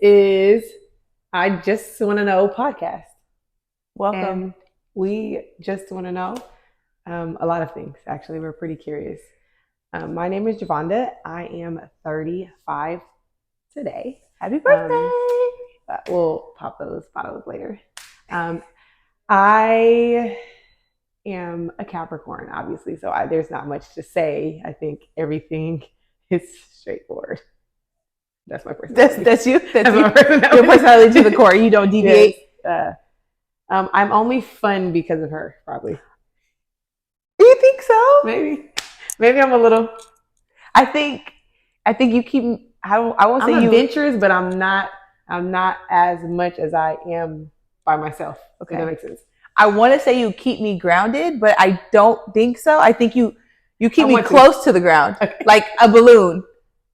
is I Just Want to Know podcast. Welcome. And we just want to know a lot of things, actually. We're pretty curious. My name is Javonda. I am 35 today. Happy birthday. We'll pop those bottles later. I am a Capricorn, obviously, so there's not much to say. I think everything is straightforward. That's my personality. That's you. That's my you. personality. Your personality to the core. You don't deviate. Yes. I'm only fun because of her, probably. You think so? Maybe I'm a little. I think you keep. I won't say I'm you adventurous, but I'm not as much as I am by myself. Okay, if that makes sense. I want to say you keep me grounded, but I don't think so. I think you keep me close to the ground, okay. Like a balloon.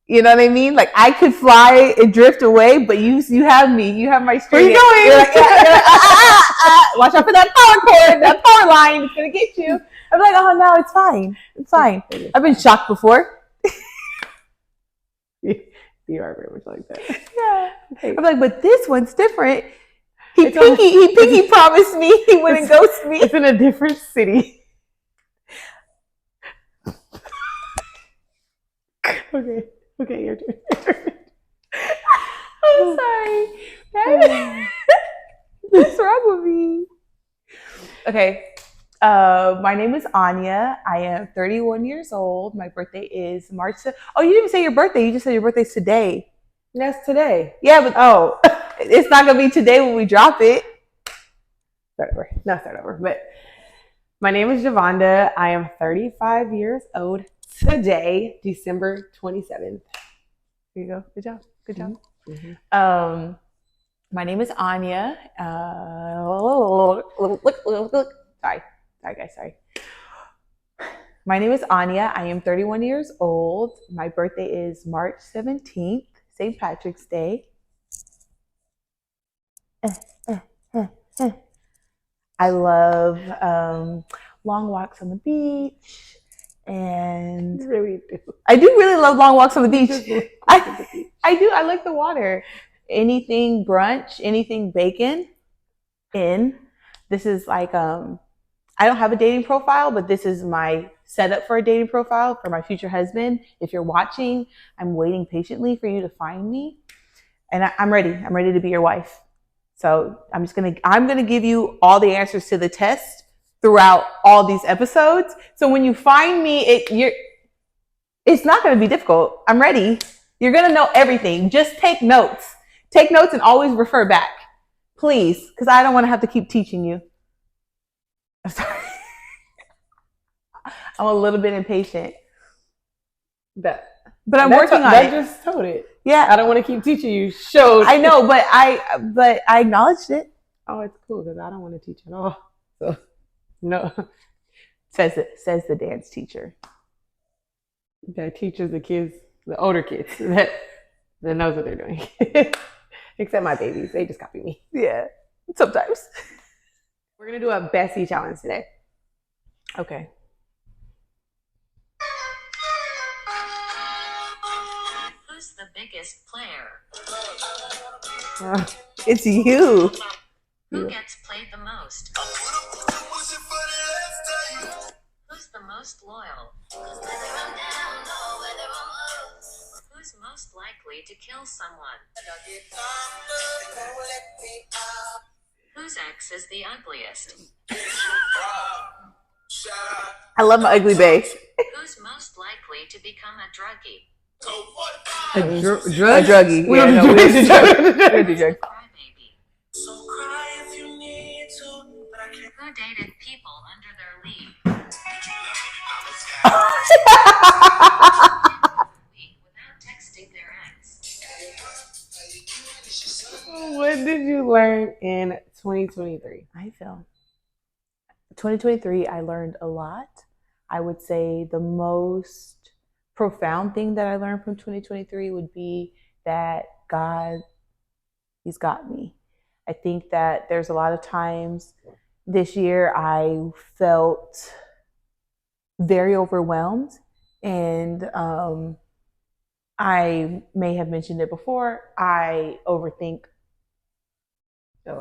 You know what I mean? Like I could fly and drift away, but you have me. You have my string. Where are you going? You're like, watch out for that power cord. That power line is gonna get you. I'm like, oh no, it's fine. It's fine. I've been shocked before. You are very much like that. Yeah. Okay. I'm like, but this one's different. He pinky promised me he wouldn't ghost me. It's in a different city. Okay, your turn. I'm sorry. What's wrong with me? Okay. My name is Anya. I am 31 years old. My birthday is March. Oh, you didn't even say your birthday. You just said your birthday's today. That's today. Yeah, but it's not gonna be today when we drop it. Start over. But my name is Javonda. I am 35 years old today, December 27th. Here you go. Good job. Mm-hmm. My name is Anya. Sorry. My name is Anya. I am 31 years old. My birthday is March 17th, St. Patrick's Day. I love long walks on the beach. And really do. I do really love long walks on the beach. I do. I like the water. Anything brunch, anything bacon in. This is like I don't have a dating profile, but this is my setup for a dating profile for my future husband. If you're watching, I'm waiting patiently for you to find me. And I'm ready. I'm ready to be your wife. So I'm gonna give you all the answers to the test throughout all these episodes. So when you find me, it's not going to be difficult. I'm ready. You're going to know everything. Just take notes. Take notes and always refer back. Please, because I don't want to have to keep teaching you. I'm sorry. I'm a little bit impatient. But I'm working on it. I just told it. Yeah. I don't want to keep teaching you. I know, but I acknowledged it. Oh, it's cool because I don't want to teach at all. So. No, says the dance teacher. That teaches the kids, the older kids, that knows what they're doing. Except my babies, they just copy me. Yeah, sometimes. We're gonna do a Bessie challenge today. Okay. Who's the biggest player? It's you. Who gets played the most? Who's the most loyal? Who's most likely to kill someone? Whose ex is the ugliest? I love my ugly bae. Who's most likely to become a druggie? A druggie. We don't do drugs. Crybaby. So cry if you need to, but I can't. Who dated people under their league? Without texting their ex. What did you learn in 2023? I feel 2023, I learned a lot. I would say the most profound thing that I learned from 2023 would be that God, He's got me. I think that there's a lot of times this year I felt very overwhelmed and I may have mentioned it before. I overthink.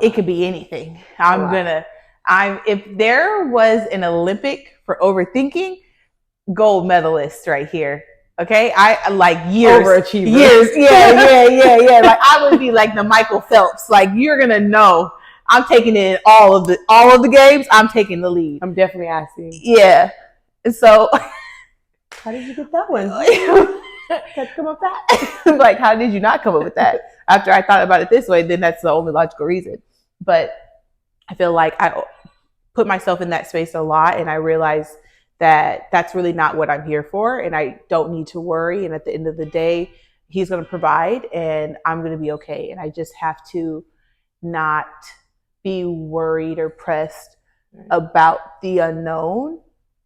It could be anything. If there was an Olympic for overthinking, gold medalist right here. Okay, I like years, overachiever. Years, yeah. Like I would be like the Michael Phelps. Like you're gonna know, I'm taking in all of the games. I'm taking the lead. I'm definitely asking. Yeah, and so how did you get that one? How come up that? Like, how did you not come up with that? After I thought about it this way, then that's the only logical reason. But I feel like I put myself in that space a lot, and I realized that that's really not what I'm here for, and I don't need to worry. And at the end of the day, he's going to provide, and I'm going to be okay. And I just have to not be worried or pressed about the unknown.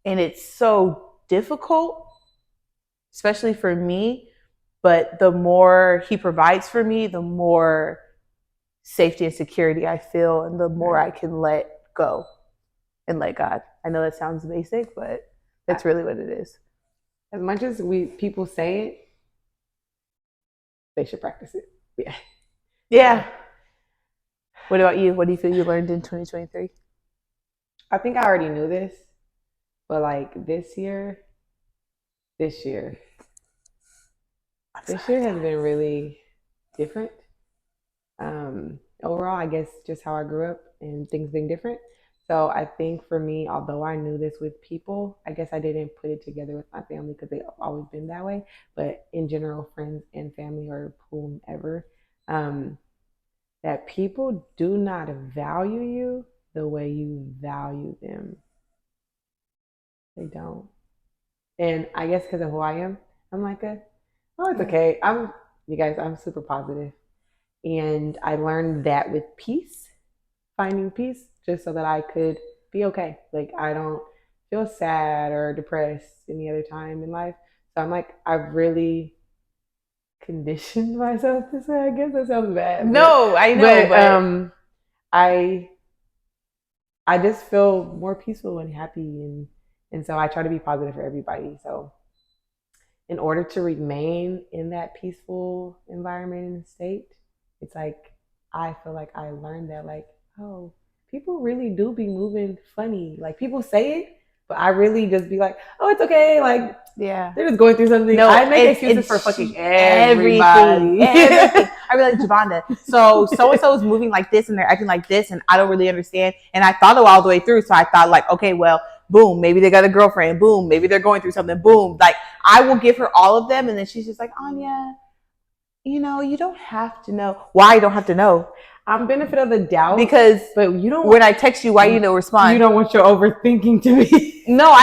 And it's so difficult, especially for me. But the more he provides for me, the more safety and security I feel, and the more I can let go and let God. I know that sounds basic, but that's really what it is. As much as people say it, they should practice it. Yeah. Yeah. What about you? What do you feel you learned in 2023? I think I already knew this, but like this year has been really different. Overall, I guess just how I grew up and things being different. So I think for me, although I knew this with people, I guess I didn't put it together with my family because they've always been that way. But in general, friends and family or whomever, that people do not value you the way you value them. They don't. And I guess because of who I am, I'm like, oh, it's okay. I'm super positive. And I learned that with peace, finding peace, just so that I could be okay. Like I don't feel sad or depressed any other time in life. So I'm like, I've really conditioned myself this way. I guess that sounds bad. No, I know, but I just feel more peaceful and happy, and so I try to be positive for everybody. So in order to remain in that peaceful environment and state, it's like I feel like I learned that like, oh, people really do be moving funny. Like people say it, but I really just be like, oh, it's okay. Like, yeah, they're just going through something. No, I make excuses for fucking everybody. Everything. I be like, Javonda, so and so is moving like this and they're acting like this, and I don't really understand. And I thought it all the way through, so I thought like, okay, well, boom, maybe they got a girlfriend. Boom, maybe they're going through something. Boom, like I will give her all of them, and then she's just like, Anya, you don't have to know. Why you don't have to know? I'm benefit of the doubt but you don't. When I text you, why you don't respond? You don't want your overthinking to be. No,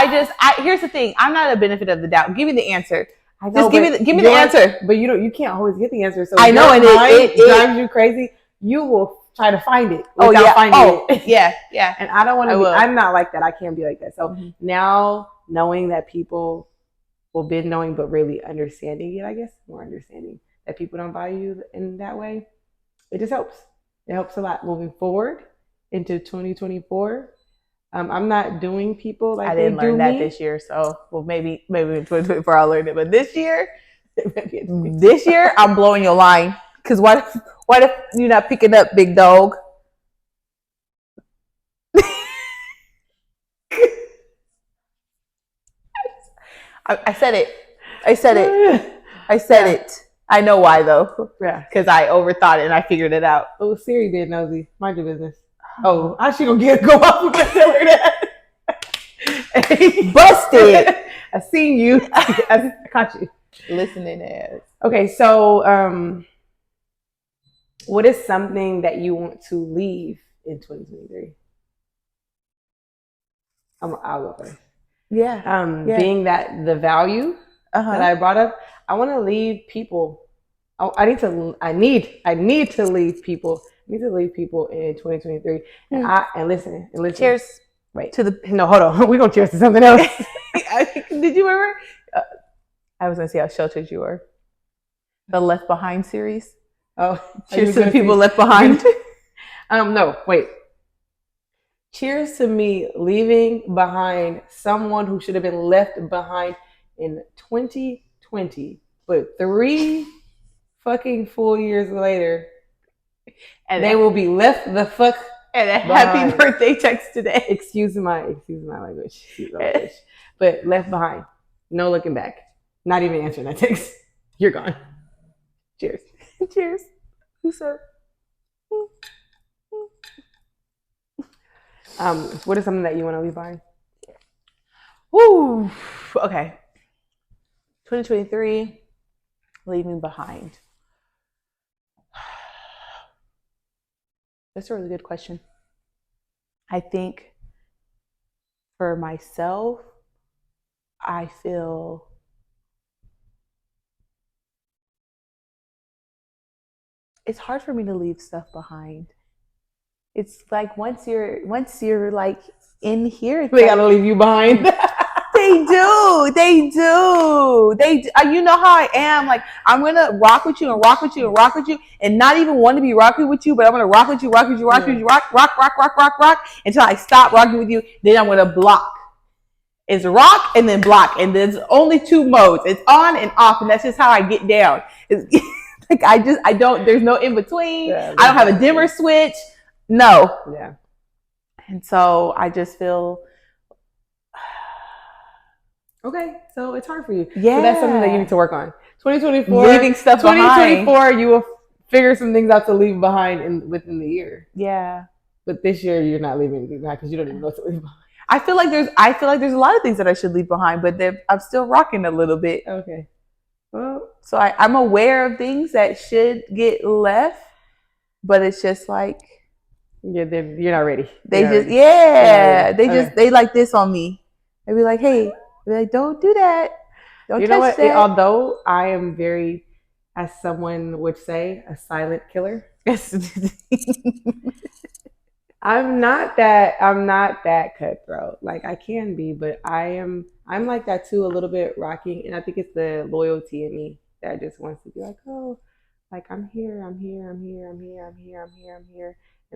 here's the thing. I'm not a benefit of the doubt. Give me the answer. I know, just give me the answer. But you can't always get the answer. So I know, and it drives you crazy. You will try to find it without finding it. Yeah. And I don't want to. I'm not like that. I can't be like that. So now knowing that people will been knowing, but really understanding it, I guess more understanding that people don't value you in that way. It just helps. It helps a lot moving forward into 2024. I'm not doing people like I didn't learn that this year, so maybe in 2024 I'll learn it. But this year, I'm blowing your line. Because what if you're not picking up, big dog? I said it. I know why though. Yeah. Because I overthought it and I figured it out. Oh, Siri did, nosy. Mind your business. Oh, how's she gonna go off with that? Busted. I seen you. I caught you. Listening as. Okay, so what is something that you want to leave in 2023? I'll go first. Yeah. Being that the value that I brought up, I want to leave people. I need to leave people. I need to leave people in 2023. And listen. Cheers. Wait. No, hold on. We're gonna cheers to something else. Did you remember? I was gonna see how sheltered you were. The Left Behind series. Oh, cheers to the people left behind. No, wait. Cheers to me leaving behind someone who should have been left behind in 2020 But 3 fucking full years later, And they will be left the fuck. And a behind. happy birthday text today. Excuse my language. But left behind. No looking back. Not even answering that text. You're gone. Cheers. Cheers. Who said? What is something that you want to leave behind? Woo. Okay. 2023, leaving behind. That's a really good question. I think for myself, I feel it's hard for me to leave stuff behind. It's like once you're like in here, They gotta leave you behind. They do. You know how I am. Like, I'm gonna rock with you and rock with you and rock with you, and not even want to be rocking with you, but I'm gonna rock with you, rock with you, rock with you, rock until I stop rocking with you. Then I'm gonna block. It's rock and then block, and there's only 2 modes. It's on and off, and that's just how I get down. It's, like I don't. There's no in between. I don't have a dimmer switch. No. Yeah. And so I just feel. Okay, so it's hard for you. Yeah. So that's something that you need to work on. 2024. Leaving stuff behind. 2024, you will figure some things out to leave behind within the year. Yeah. But this year, you're not leaving anything behind because you don't even know what to leave behind. I feel like there's a lot of things that I should leave behind, but I'm still rocking a little bit. Okay. Well, so I'm aware of things that should get left, but it's just like you're not ready. They like this on me. They be like, hey. Like, don't do that. Don't you know touch what? that. Although I am very, as someone would say, a silent killer. I'm not that cutthroat. Like, I can be, but I'm like that too, a little bit rocking. And I think it's the loyalty in me that just wants to be like, oh, like I'm here. And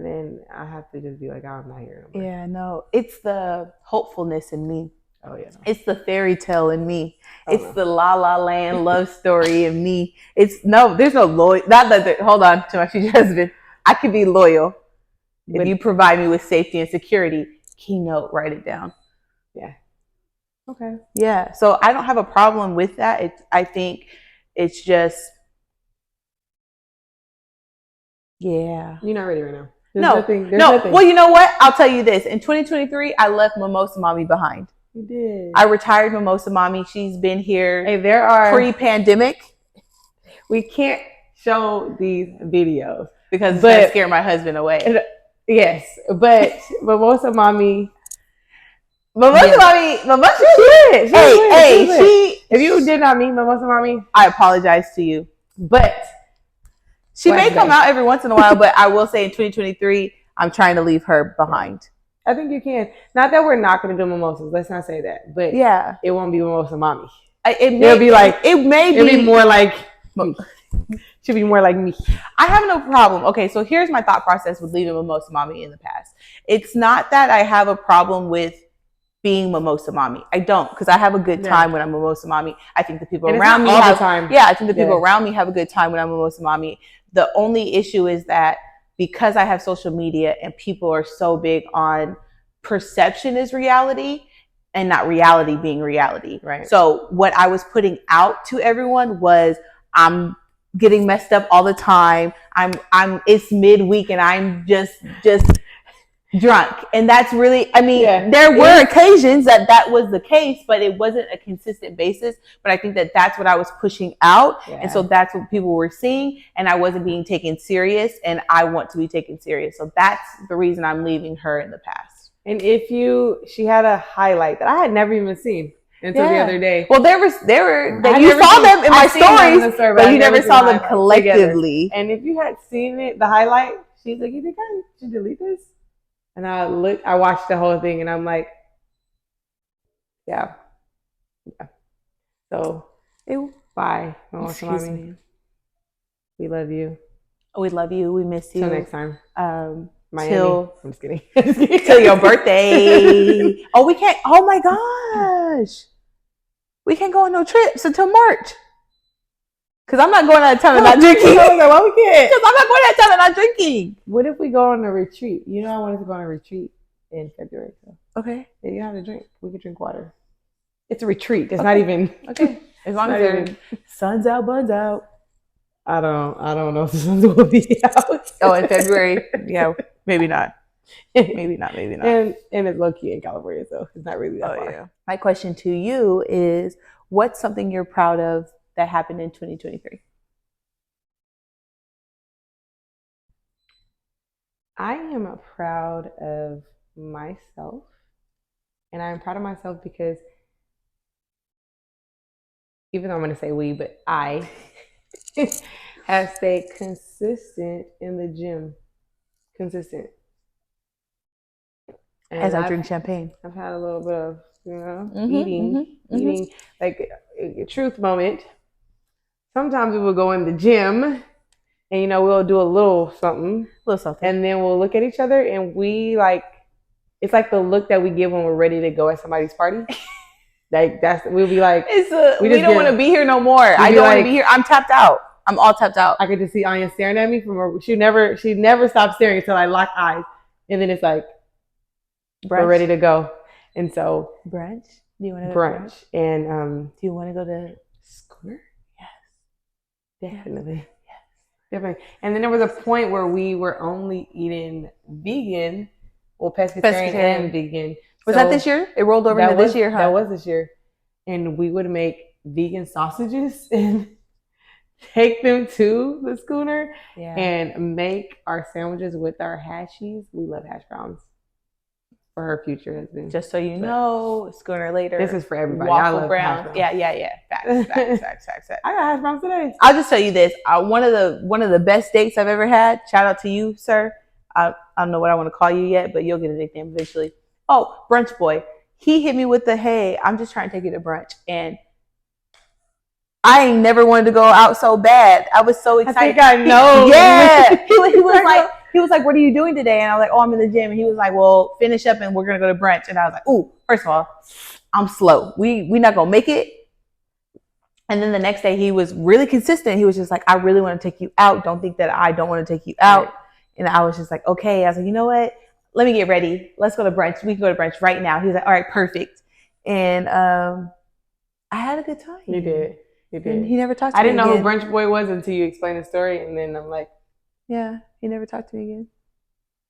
then I have to just be like, oh, I'm not here no more. Yeah, no. It's the hopefulness in me. Oh yeah. No. It's the fairy tale in me. It's the La La Land love story in me. There's no loyal. Hold on to my future husband. I could be loyal if you provide me with safety and security. Keynote, write it down. Yeah. Okay. Yeah. So I don't have a problem with that. I think it's just, yeah. You're not ready right now. There's nothing. Well, you know what? I'll tell you this. In 2023, I left Mimosa Mommy behind. You did. I retired Mimosa Mommy. She's been here. Hey, there are pre-pandemic. We can't show these videos because it's gonna scare my husband away. Yes, but Mimosa Mommy. Hey, if you did not meet Mimosa Mommy, I apologize to you. But she may come out every once in a while, but I will say in 2023, I'm trying to leave her behind. I think you can. Not that we're not going to do mimosas. Let's not say that. But yeah, it won't be Mimosa Mommy. It'll be more like should be more like me. I have no problem. Okay, so here's my thought process with leaving Mimosa Mommy in the past. It's not that I have a problem with being Mimosa Mommy. I don't, because I have a good time when I'm Mimosa Mommy. I think the people around me have time. Yeah, I think the people around me have a good time when I'm Mimosa Mommy. The only issue is that because I have social media and people are so big on perception is reality and not reality being reality. Right. So what I was putting out to everyone was I'm getting messed up all the time. It's midweek and I'm just drunk. And that's really, there were occasions that was the case, but it wasn't a consistent basis. But I think that's what I was pushing out. Yeah. And so that's what people were seeing. And I wasn't being taken serious. And I want to be taken serious. So that's the reason I'm leaving her in the past. And she had a highlight that I had never even seen until the other day. Well, you saw them in my stories, but you never saw them collectively. Together. And if you had seen it, the highlight, she's like, you think I should delete this? And I watched the whole thing and I'm like, yeah. So, bye, Mimosa Mommy. We love you. We love you. We miss you. Till next time. Miami. I'm just kidding. Till your birthday. We can't. Oh my gosh. We can't go on no trips until March. Because I'm not going out of town and not drinking. I was like, why we can't? Because I'm not going out of town and not drinking. What if we go on a retreat? You know, I wanted to go on a retreat in February. So. Okay. Yeah, you don't have to drink. We could drink water. It's a retreat. It's not even. Okay. As long as even, sun's out, buns out. I don't know if the sun's will be out. Oh, in February? Yeah, maybe not. Maybe not. And it's low key in California, so it's not really that far. Yeah. My question to you is, what's something you're proud of that happened in 2023? I am proud of myself, and I'm proud of myself because even though I'm going to say we, but I have stayed consistent in the gym. Consistent. And as I drink champagne. I've had a little bit of, eating, like a truth moment. Sometimes we will go in the gym and, we'll do a little something. And then we'll look at each other and it's like the look that we give when we're ready to go at somebody's party. Like we'll be like, we don't want to be here no more. I don't want to be here. I'm tapped out. I'm all tapped out. I could just see Anya staring at me she never stopped staring until I lock eyes. And then it's like, we're ready to go. And so brunch. Do you want to go brunch? And do you want to go to Schooner? Yes, definitely. Yes, definitely. And then there was a point where we were only eating vegan, pescatarian and vegan. Was that this year? It rolled over into this year, huh? That was this year. And we would make vegan sausages and take them to the Schooner and make our sandwiches with our hashies. We love hash browns. For her future husband. Just so you know, Schooner later. This is for everybody. Waffle I love browns. Yeah. Facts. I got hash browns today. I'll just tell you this. One of the best dates I've ever had. Shout out to you, sir. I don't know what I want to call you yet, but you'll get a nickname eventually. Oh, brunch boy. He hit me with the, hey, I'm just trying to take you to brunch. And I ain't never wanted to go out so bad. I was so excited. I think I know. He was like, what are you doing today? And I was like, oh, I'm in the gym. And he was like, well, finish up and we're going to go to brunch. And I was like, ooh, first of all, I'm slow. We not going to make it. And then the next day he was really consistent. He was just like, I really want to take you out. Don't think that I don't want to take you out. Right. And I was just like, okay. I was like, you know what? Let me get ready. Let's go to brunch. We can go to brunch right now. He was like, all right, perfect. And I had a good time. You did. And he never talked to me again. I didn't know who Brunch Boy was until you explained the story. And then I'm like, yeah, he never talked to me again.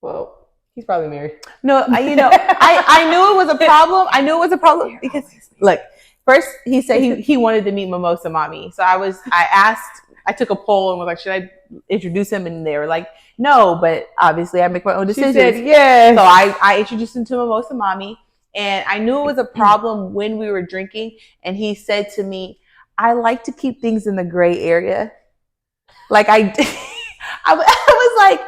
Well, he's probably married. No, I knew it was a problem. I knew it was a problem because, look, first he said he wanted to meet Mimosa Mommy. So I took a poll and was like, should I introduce him? And they were like, no, but obviously I make my own decisions. She said, yes. So I introduced him to Mimosa Mommy. And I knew it was a problem when we were drinking. And he said to me, I like to keep things in the gray area. Like I was like,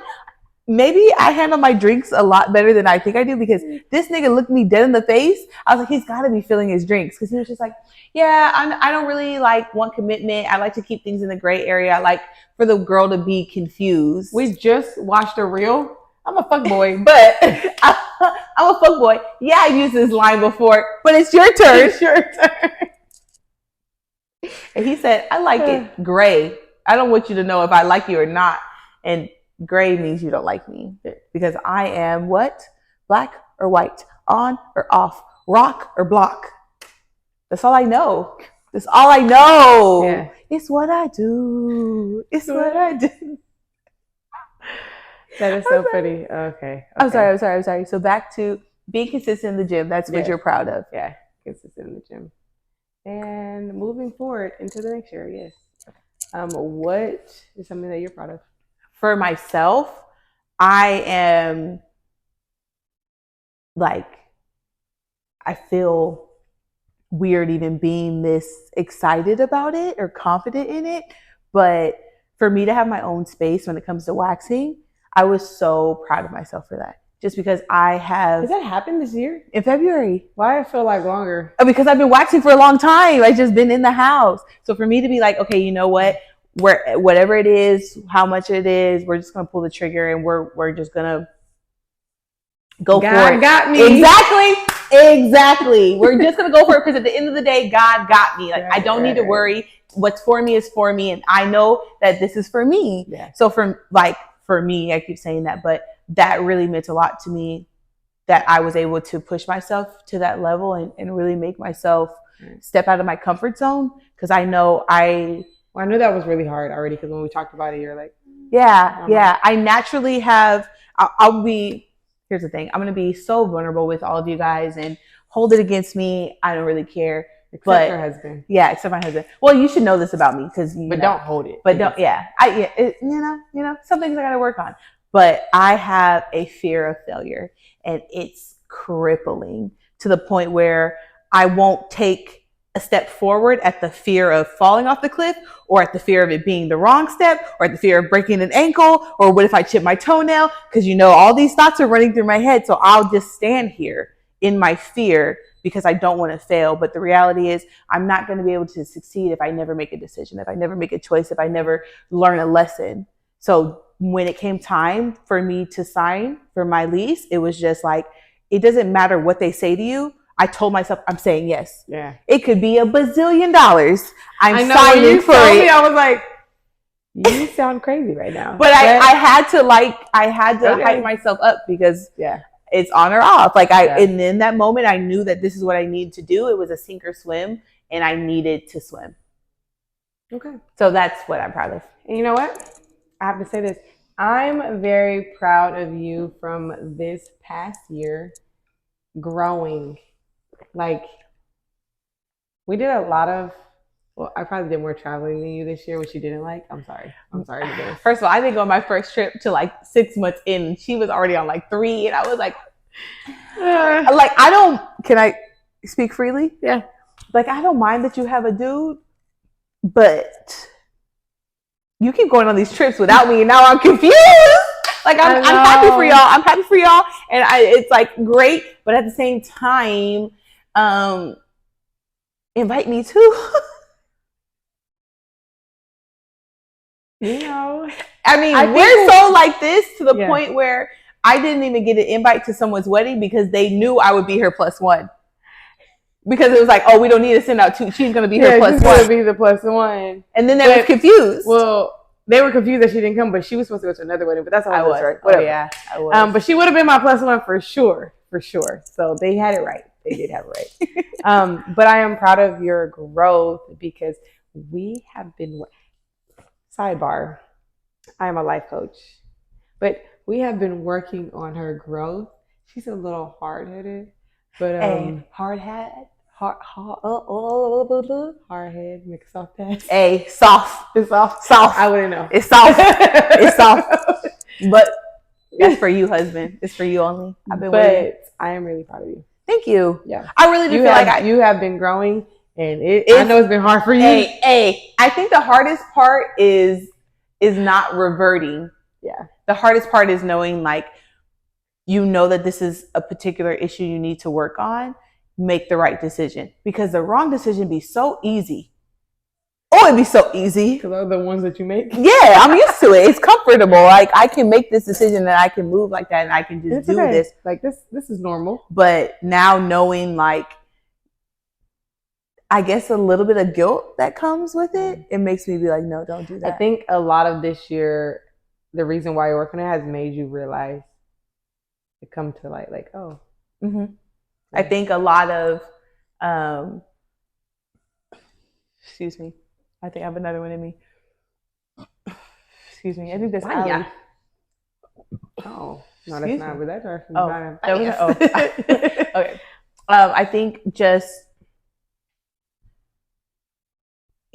maybe I handle my drinks a lot better than I think I do because this nigga looked me dead in the face. I was like, he's got to be feeling his drinks because he was just like, yeah, I don't really want commitment. I like to keep things in the gray area. I like for the girl to be confused. We just watched a reel. I'm a fuckboy, but I'm a fuckboy. Yeah, I've used this line before, but it's your turn. It's your turn. And he said, I like it gray. I don't want you to know if I like you or not. And gray means you don't like me because I am what? Black or white? On or off? Rock or block? That's all I know. That's all I know. Yeah. It's what I do. It's what I do. That is so funny. Okay. I'm sorry. So back to being consistent in the gym. That's what you're proud of. Yeah. Consistent in the gym. And moving forward into the next year, yes. What is something that you're proud of? For myself, I am I feel weird even being this excited about it or confident in it. But for me to have my own space when it comes to waxing, I was so proud of myself for that. Just because I have... Has that happened this year? In February. Why I feel like longer? Because I've been waxing for a long time. I've just been in the house. So for me to be like, okay, you know what? Whatever it is, how much it is, we're just going to pull the trigger and we're just going to go for it. God got me. Exactly. Exactly. We're just going to go for it because at the end of the day, God got me. Like, Right, I don't need to right. worry. What's for me is for me. And I know that this is for me. Yeah. So for me, I keep saying that, but that really meant a lot to me that I was able to push myself to that level and really make myself step out of my comfort zone. Because I know I knew that was really hard already because when we talked about it, you're like, yeah. I naturally have, here's the thing. I'm going to be so vulnerable with all of you guys and hold it against me. I don't really care. except her husband. Yeah, except my husband. Well, you should know this about me because don't hold it. But don't, yeah. Some things I got to work on. But I have a fear of failure and it's crippling to the point where I won't take a step forward at the fear of falling off the cliff or at the fear of it being the wrong step or at the fear of breaking an ankle or what if I chip my toenail? Because all these thoughts are running through my head. So I'll just stand here in my fear because I don't want to fail. But the reality is I'm not going to be able to succeed if I never make a decision, if I never make a choice, if I never learn a lesson. So when it came time for me to sign for my lease, it was just like, it doesn't matter what they say to you. I told myself I'm saying yes. Yeah. It could be $1 billion. I'm signing for it. I was like, you sound crazy right now. But I had to hype myself up because it's on or off. And in that moment, I knew that this is what I needed to do. It was a sink or swim, and I needed to swim. Okay. So that's what I'm proud of. And you know what? I have to say this. I'm very proud of you from this past year growing. Like, we did a lot of, I probably did more traveling than you this year, which you didn't like. I'm sorry to do this. First of all, I didn't go on my first trip to 6 months in, and she was already on 3, and I was like, can I speak freely? Yeah. I don't mind that you have a dude, but you keep going on these trips without me, and now I'm confused. I'm happy for y'all. I'm happy for y'all, and it's great, but at the same time, invite me too. I mean, we're so like this to the point where I didn't even get an invite to someone's wedding because they knew I would be her +1. Because it was like, oh, we don't need to send out 2. She's going to be her +1. She's going to be the +1. And then they were confused. Well, they were confused that she didn't come, but she was supposed to go to another wedding. But that's all I was. Right? Whatever. Oh, yeah, I was. But she would have been my +1 for sure. So they had it right. They did have it right. But I am proud of your growth because we have been. Sidebar, I am a life coach, but we have been working on her growth. She's a little hard-headed, but hard-head, make a soft ass. Soft. It's soft. I wouldn't know. It's soft. It's soft. But that's for you, husband. It's for you only. But I am really proud of you. Thank you. Yeah, I really do feel you have been growing. And I know it's been hard for you. I think the hardest part is not reverting. Yeah. The hardest part is knowing that this is a particular issue you need to work on. Make the right decision because the wrong decision be so easy. Oh, it'd be so easy. Because those are the ones that you make. Yeah, I'm used to it. It's comfortable. I can make this decision and I can move like that and I can just do this. This is normal. But now knowing I guess a little bit of guilt that comes with it. It makes me be like, no, don't do that. I think a lot of this year, the reason why you're working on it has made you realize it come to light, oh. Mm-hmm. I think a lot of, excuse me. I think I have another one in me. Excuse me. I think that's Allie. Oh, no, that's not where that direction. Okay. I think just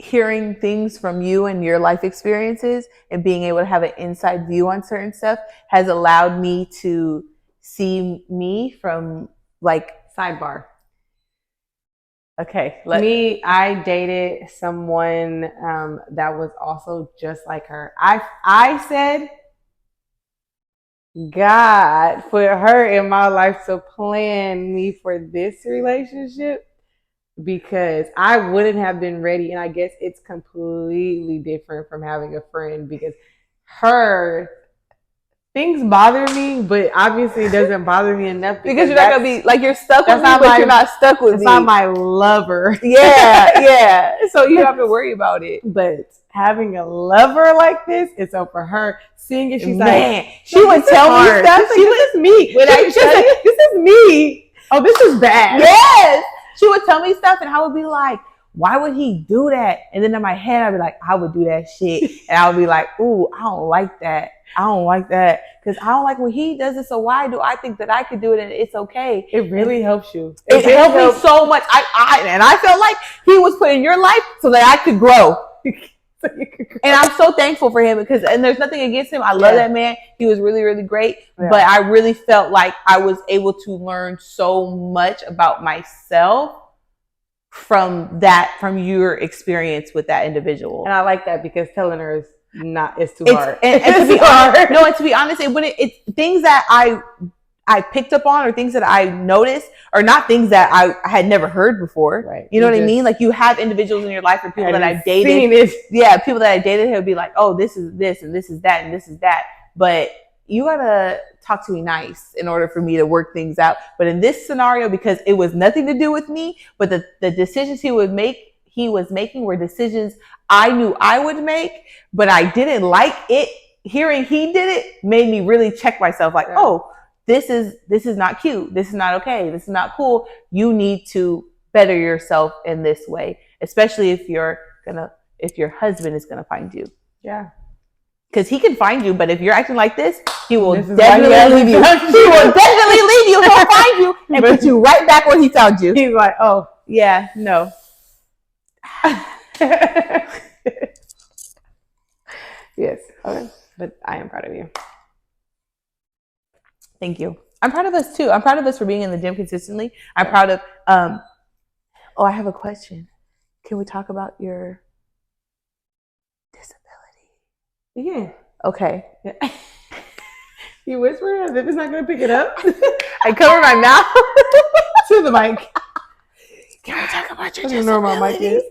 hearing things from you and your life experiences and being able to have an inside view on certain stuff has allowed me to see me from sidebar. Okay. I dated someone that was also just like her. I said God put her in my life to plan me for this relationship because I wouldn't have been ready. And I guess it's completely different from having a friend because her things bother me, but obviously it doesn't bother me enough because you're not gonna be like, you're stuck with me, not but you're not stuck with it's me. not my lover. Yeah. So you don't have to worry about it. But having a lover like this, and so for her seeing it, she's Man, like, she would tell me stuff. She's like, this is me. When I tell you, this is me. Oh, this is bad. Yes. She would tell me stuff, and I would be like, why would he do that? And then in my head, I'd be like, I would do that shit. And I would be like, ooh, I don't like that. I don't like that. Because I don't like when he does it. So why do I think that I could do it and it's okay? It really helps you. It helped me so much. I felt like he was put in your life so that I could grow. And I'm so thankful for him and there's nothing against him. I love that man. He was really, really great. Yeah. But I really felt like I was able to learn so much about myself from your experience with that individual. And I like that because telling her is it's too hard. And to be honest, and to be honest, it's things that I picked up on, or things that I noticed, or not things that I had never heard before. Right. You know what I mean? Like, you have individuals in your life, or people that I dated. People that I dated who'd be like, oh, this is this, and this is that, and this is that. But you gotta talk to me nice in order for me to work things out. But in this scenario, because it was nothing to do with me, but the decisions he was making were decisions I knew I would make, but I didn't like it. Hearing he did it made me really check myself, like, oh, this is not cute. This is not okay. This is not cool. You need to better yourself in this way, especially if your husband is gonna find you. Yeah. Because he can find you, but if you're acting like this, he will definitely leave you. He will definitely leave you. He'll find you and put you right back where he found you. He's like, oh, yeah, no. Yes. Okay. But I am proud of you. Thank you. I'm proud of us too. I'm proud of us for being in the gym consistently. I'm proud of. I have a question. Can we talk about your disability? Yeah. Okay. You whisper as if it's not going to pick it up. I cover my mouth to the mic. Can we talk about your disability? I don't know where my mic is.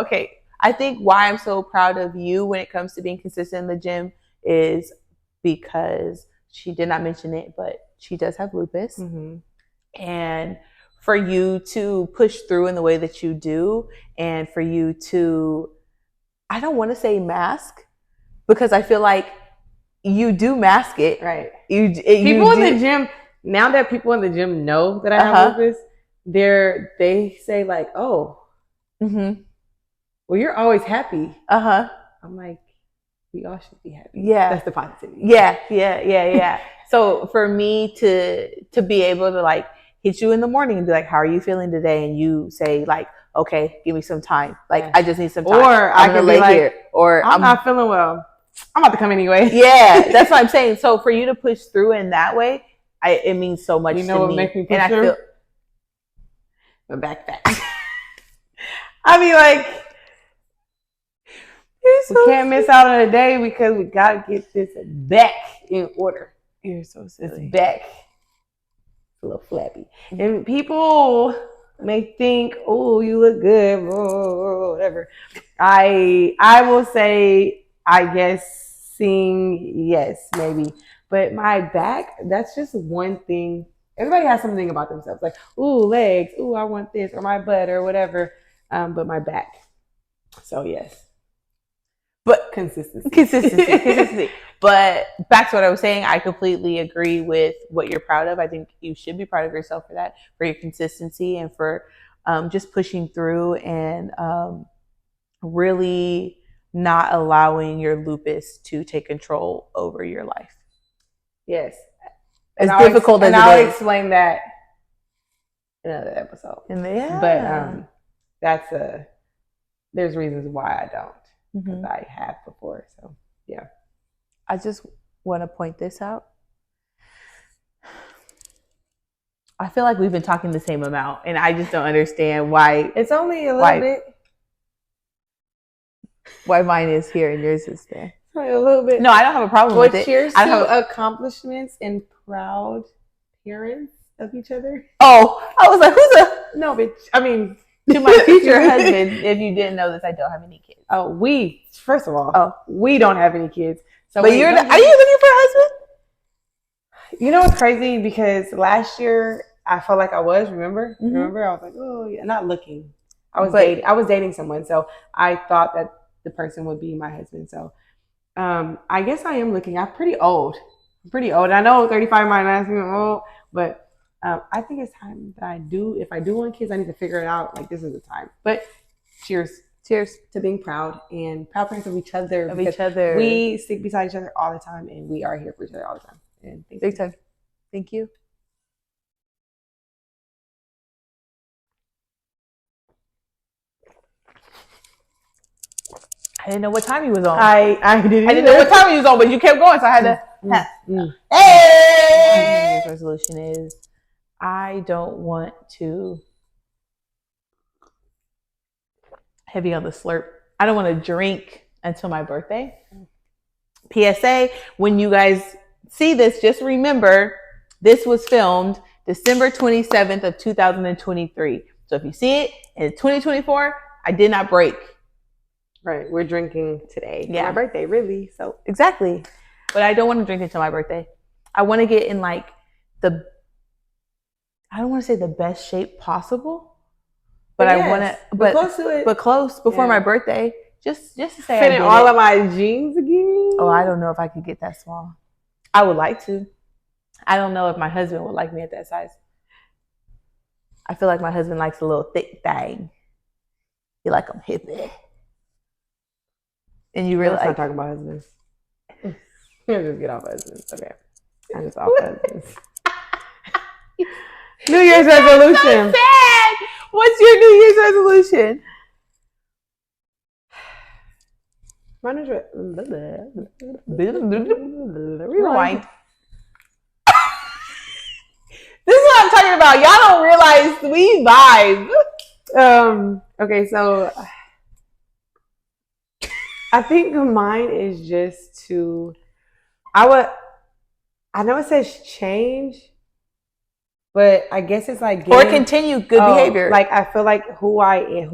Okay. I think why I'm so proud of you when it comes to being consistent in the gym is because she did not mention it, but she does have lupus. Mm-hmm. And for you to push through in the way that you do, and for you to, I don't want to say mask, because I feel like you do mask it. Right. People in the gym, now that people in the gym know that I have lupus, they say like, oh, mm-hmm. Well, you're always happy. I'm like, we all should be happy. Yeah. That's the positivity. Yeah. So for me to be able to like hit you in the morning and be like, how are you feeling today? And you say like, okay, give me some time. Like, I just need some time. Or I can lay here. Or I'm not feeling well. I'm about to come anyway. Yeah, that's what I'm saying. So for you to push through in that way, it means so much to me. You know what makes me push through? I feel my backpack. I mean, like, we can't miss out on a day because we gotta get this back in order. You're so silly. It's back. It's a little flappy. And people may think, oh, you look good, whatever. I will say, I guess, yes, maybe. But my back, that's just one thing. Everybody has something about themselves. Like, ooh, legs. Ooh, I want this. Or my butt or whatever. But my back. So, yes. But consistency. But back to what I was saying, I completely agree with what you're proud of. I think you should be proud of yourself for that, for your consistency, and for just pushing through and really not allowing your lupus to take control over your life. Yes. As difficult as it is. And I'll explain that in another episode. But there's reasons why I don't. Because I have before. So, yeah. I just want to point this out. I feel like we've been talking the same amount, and I just don't understand why. It's only a little bit. Why mine is here and yours is there. A little bit. No, I don't have a problem with it. Cheers to accomplishments and proud parents of each other. Oh, I was like, No, bitch. I mean, to my future husband, if you didn't know this, I don't have any kids. First of all, we don't have any kids. So But wait, are you looking for a husband? You know what's crazy? Because last year I felt like I was. Remember? Remember? I was like, oh, yeah, not looking. I was dating someone, so I thought that the person would be my husband. So, I guess I am looking. I'm pretty old. I know 35 might not seem old, but I think it's time that I do. If I do want kids, I need to figure it out. Like this is the time. But cheers. Cheers to being proud and proud parents of each other. We stick beside each other all the time, and we are here for each other all the time. And big time. Thank you. I didn't know what time he was on. I didn't know what time he was on, but you kept going, so I had to. Hey! My resolution is I don't want to heavy on the slurp. I don't want to drink until my birthday. PSA, when you guys see this, just remember this was filmed December 27th of 2023. So if you see it in 2024, I did not break. Right. We're drinking today. Yeah. My birthday, really. So exactly. But I don't want to drink until my birthday. I want to get in like I don't want to say the best shape possible, but I want to, but close to it. But close before my birthday. Just to say fit in all of my jeans again. Oh, I don't know if I could get that small. I would like to. I don't know if my husband would like me at that size. I feel like my husband likes a little thick thing. You like them hippie. And you really Let's not talk about husbands. Just get off husbands. Okay. I'm just off husbands. New Year's resolution. So sad. What's your New Year's resolution? Mine is rewind. This is what I'm talking about. Y'all don't realize we vibe. Okay, so I think mine is just to I know it says change, but I guess it's like or continue good behavior. Like I feel like who I am,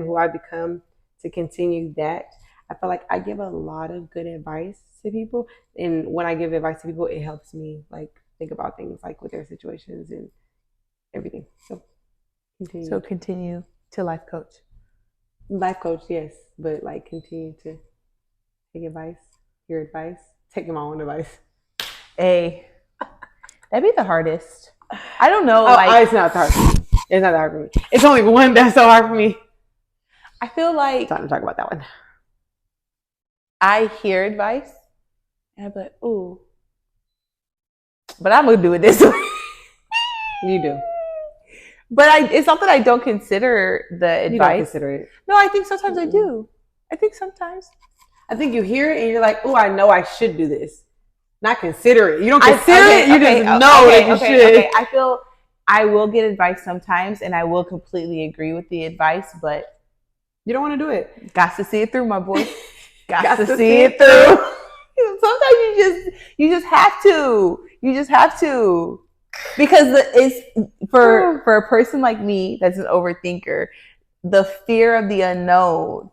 who I become, to continue that. I feel like I give a lot of good advice to people, and when I give advice to people, it helps me like think about things like with their situations and everything. So continue to life coach. Life coach, yes, but like continue to take advice, hear advice, taking my own advice. That'd be the hardest. I don't know. It's not hard. It's not that hard for me. It's only one that's so hard for me. I feel like time to talk about that one. I hear advice and I'm like, ooh, but I'm gonna do it this way. You do. But it's not that I don't consider the advice. You don't consider it. No, I think sometimes I do. I think you hear it and you're like, oh, I know I should do this. Not consider it. You don't consider it. You just know that you should. Okay. I feel I will get advice sometimes and I will completely agree with the advice, but you don't want to do it. Got to see it through, my boy. Got to see it through. Sometimes you just have to. You just have to. Because it's for a person like me that's an overthinker, the fear of the unknown,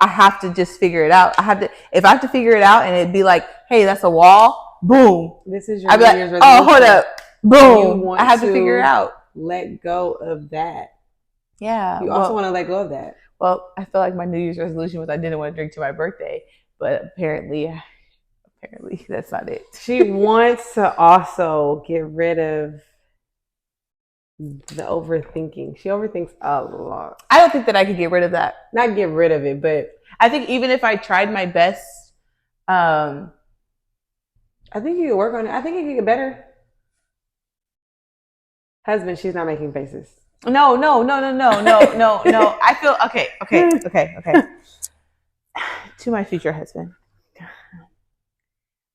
I have to just figure it out. If I have to figure it out and it'd be like, hey, that's a wall, boom. This is your I'd be like, oh, hold up, boom. I have to figure it out. Let go of that. Yeah. You also want to let go of that. Well, I feel like my New Year's resolution was I didn't want to drink to my birthday, but apparently that's not it. She wants to also get rid of the overthinking. She overthinks a lot. I don't think that I could get rid of that. Not get rid of it, but I think even if I tried my best, I think you could work on it. I think you could get better. Husband, she's not making faces. No. I feel okay. To my future husband,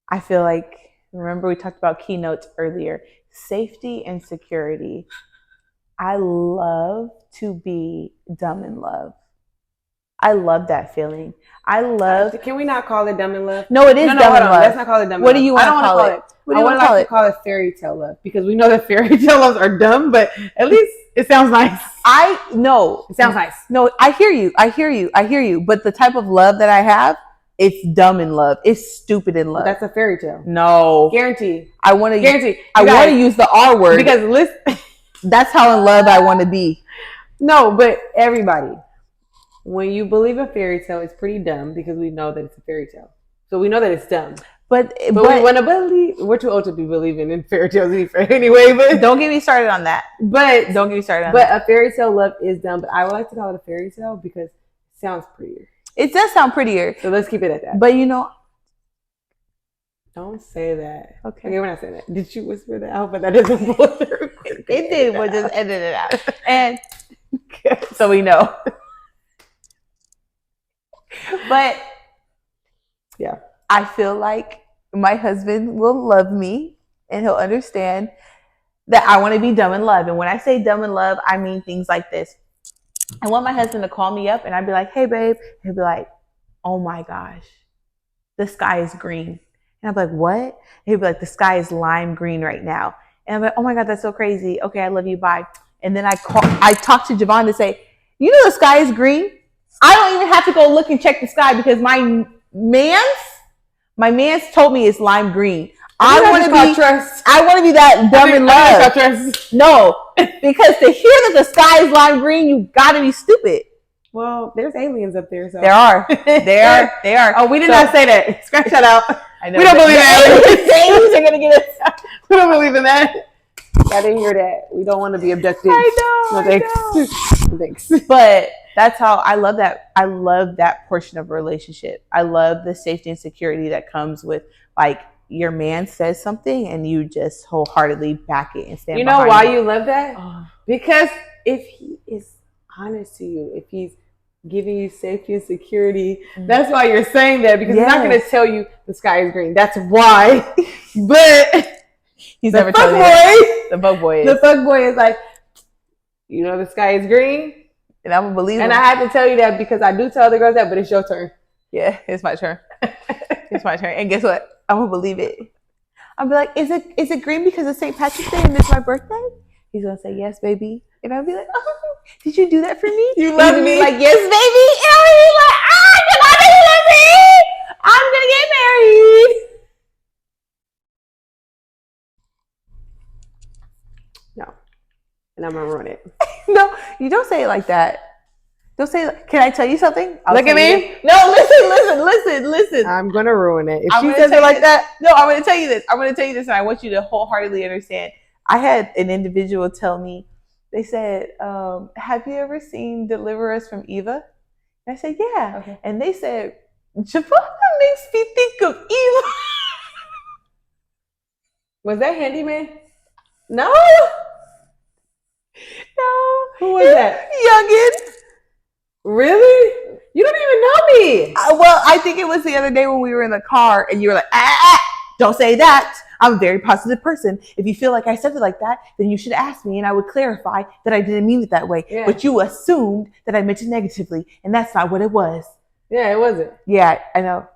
I feel like, remember we talked about keynotes earlier, safety and security. I love to be dumb in love. I love that feeling. Can we not call it dumb in love? No, it is dumb in love. Let's not call it dumb in love. What do you want to call it? What do you want to call it? I call it fairy tale love, because we know that fairy tale loves are dumb, but at least it sounds nice. It sounds nice. No, I hear you. But the type of love that I have, It's dumb in love. It's stupid in love. But that's a fairy tale. No. Guarantee. I want to Guarantee. I want to use the R word. Because listen. That's how in love I want to be. No, but everybody. When you believe a fairy tale, it's pretty dumb because we know that it's a fairy tale. So we know that it's dumb. But we want to believe. We're too old to be believing in fairy tales anyway. But don't get me started on that. But don't get me started on that. But a fairy tale love is dumb. But I would like to call it a fairy tale because it sounds prettier. It does sound prettier. So let's keep it at that. But you know, don't say that. Okay, we're not saying that. Did you whisper that out? But that doesn't pull through. It did. But just edit it out. And so we know. But yeah. I feel like my husband will love me and he'll understand that I want to be dumb in love. And when I say dumb in love, I mean things like this. I want my husband to call me up and I'd be like, hey, babe. He'll be like, oh my gosh, the sky is green. And I'd be like, what? And he'd be like, the sky is lime green right now. And I'm like, oh my God, that's so crazy. Okay, I love you. Bye. And then I talk to Javon to say, you know, the sky is green. I don't even have to go look and check the sky because my man's told me it's lime green. I want to be that dumb in love. No, because to hear that the sky is lime green, you gotta be stupid. Well, there's aliens up there. So there are. Oh, we did not say that. Scratch that out. I know we don't believe that. Aliens are gonna get us. We don't believe in that. I didn't hear that. We don't want to be abducted. I know. No thanks. No thanks. But that's how I love that. I love that portion of a relationship. I love the safety and security that comes with like your man says something and you just wholeheartedly back it and stand. You know why you love that? Because if he is honest to you, if he's giving you safety and security, that's why you're saying that. Because he's not going to tell you the sky is green. That's why. But he's never told you. The fuck boy is. The fuck boy is like, you know, the sky is green. And I'm gonna believe and him. I had to tell you that because I do tell the girls that, but it's your turn. Yeah, it's my turn. It's my turn. And guess what? I'm gonna believe it. I'll be like, is it green because it's St. Patrick's Day and it's my birthday? He's gonna say, yes, baby. And I'll be like, oh, did you do that for me? You love me? Like, yes, baby. And I'll be like, you know that you love me. I'm gonna get married. No. And I'm gonna ruin it. No, you don't say it like that. Don't say, can I tell you something? Look at me. No, listen. I'm going to ruin it. If she says it like that. No, I'm going to tell you this. And I want you to wholeheartedly understand. I had an individual tell me, they said, have you ever seen Deliver Us from Eva? And I said, yeah. Okay. And they said, Javonna makes me think of Eva. Was that Handyman? No. No. Who was that? Youngin. Really? You don't even know me. Well, I think it was the other day when we were in the car and you were like, don't say that. I'm a very positive person. If you feel like I said it like that, then you should ask me and I would clarify that I didn't mean it that way. Yeah. But you assumed that I meant it negatively and that's not what it was. Yeah, it wasn't. Yeah, I know.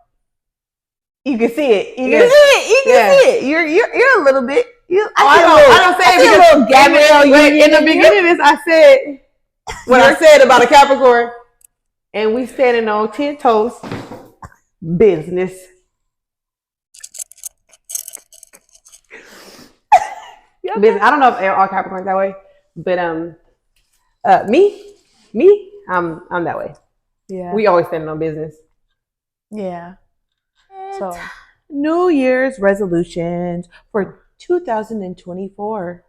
You can see it. You can see it. You're a little bit. I don't say it because Gabrielle, in the beginning of this, I said what I said about a Capricorn. And we standing on 10 toes. Business. Business. I don't know if all Capricorns that way, but me, I'm that way. Yeah. We always standing on business. Yeah. So, New Year's resolutions for 2024.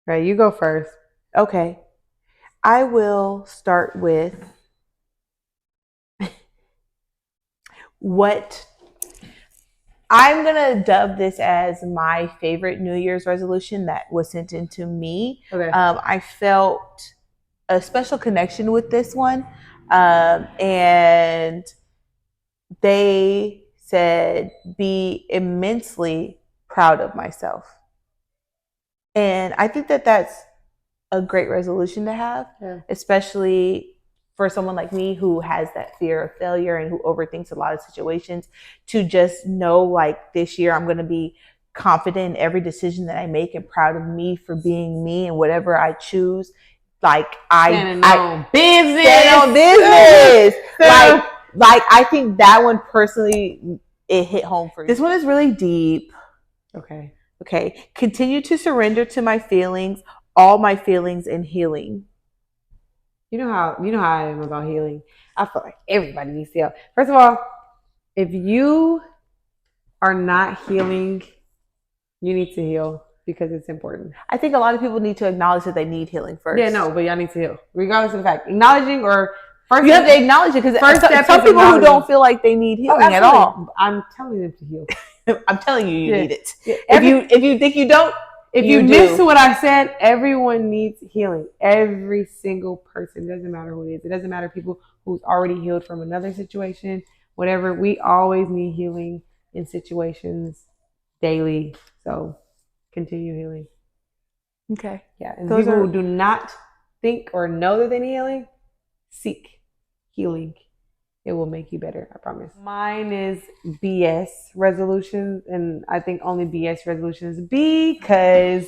Right, you go first. Okay. I will start with what I'm going to dub this as my favorite New Year's resolution that was sent in to me. Okay. I felt a special connection with this one. And they said, be immensely proud of myself. And I think that that's a great resolution to have, especially for someone like me who has that fear of failure and who overthinks a lot of situations, to just know like this year I'm going to be confident in every decision that I make and proud of me for being me and whatever I choose. Like Stand on business. Stand on business. I think that one personally, it hit home for me. This one is really deep. Okay. Continue to surrender to my feelings, all my feelings, and healing. You know how I am about healing. I feel like everybody needs to heal. First of all, if you are not healing, you need to heal because it's important. I think a lot of people need to acknowledge that they need healing first. Yeah, no, but y'all need to heal, regardless of the fact. Acknowledging or first, you have to acknowledge it because some people who don't feel like they need healing at all. I'm telling them to heal. I'm telling you, you need it. Yeah. If you think you don't, if you missed what I said, everyone needs healing. Every single person. It doesn't matter who it is. It doesn't matter people who's already healed from another situation. Whatever. We always need healing in situations daily. So continue healing. Okay. Yeah. And those people who do not think or know that they need healing, seek healing. It will make you better, I promise. Mine is BS resolutions, and I think only BS resolutions because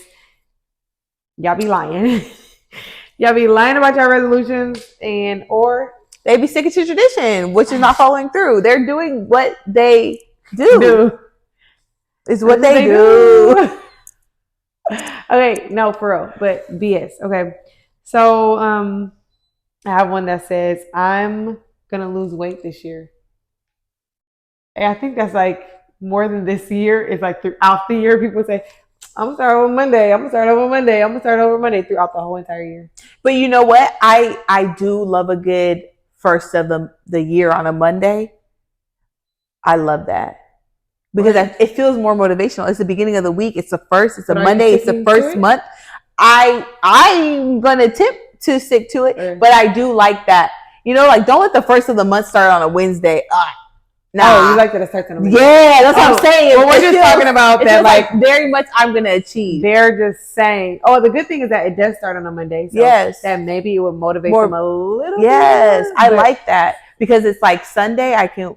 y'all be lying. Y'all be lying about your resolutions, or they be sticking to tradition, which is not following through. They're doing what they do. It's what they do. Okay, no, for real, but BS. Okay, so I have one that says I'm gonna lose weight this year. And I think that's like more than this year. It's like throughout the year, people say, I'm gonna start over Monday. I'm gonna start over Monday. I'm gonna start over Monday throughout the whole entire year. But you know what? I do love a good first of the year on a Monday. I love that. Because it feels more motivational. It's the beginning of the week. It's the first. It's a Monday. It's the first month. I'm gonna attempt to stick to it, but I do like that. You know, like don't let the first of the month start on a Wednesday. No, you like that it starts on a Wednesday. Yeah, that's what I'm saying. Well, we're just talking about that, like very much I'm gonna achieve. They're just saying. Oh, the good thing is that it does start on a Monday. So yes, that maybe it would motivate them a little. Yes, I like that because it's like Sunday. I'm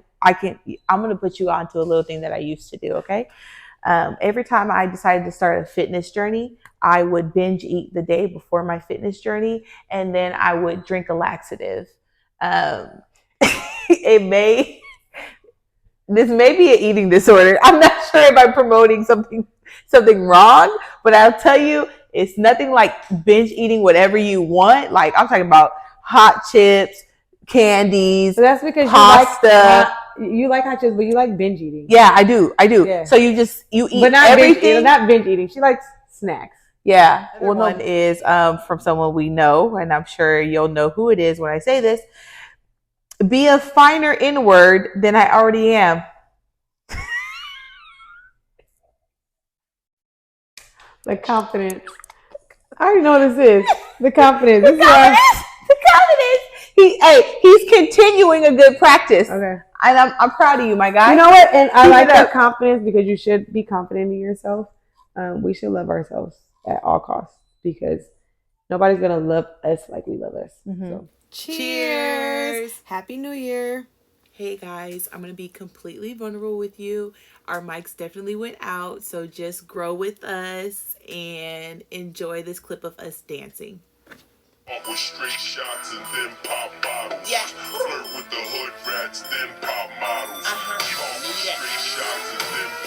gonna put you onto a little thing that I used to do. Okay. Every time I decided to start a fitness journey, I would binge eat the day before my fitness journey, and then I would drink a laxative. This may be an eating disorder. I'm not sure if I'm promoting something wrong, but I'll tell you, it's nothing like binge eating whatever you want. Like I'm talking about hot chips, candies. So that's because pasta. You like hot chips, but you like binge eating. Yeah, I do. Yeah. So you eat but not everything. Not binge eating. She likes snacks. Yeah. Well, one is from someone we know, and I'm sure you'll know who it is when I say this. Be a finer inward than I already am. The confidence. I already know what this is. The confidence. The confidence. He's continuing a good practice. Okay. And I'm proud of you, my guy. You know what? And I like that confidence because you should be confident in yourself. We should love ourselves at all costs because nobody's gonna love us like we love us. Mm-hmm. So. Cheers! Happy New Year! Hey guys, I'm gonna be completely vulnerable with you. Our mics definitely went out, so just grow with us and enjoy this clip of us dancing. With straight shots and then pop bottles. Yeah. Flirt with the hood rats, then pop models. With straight shots and then pop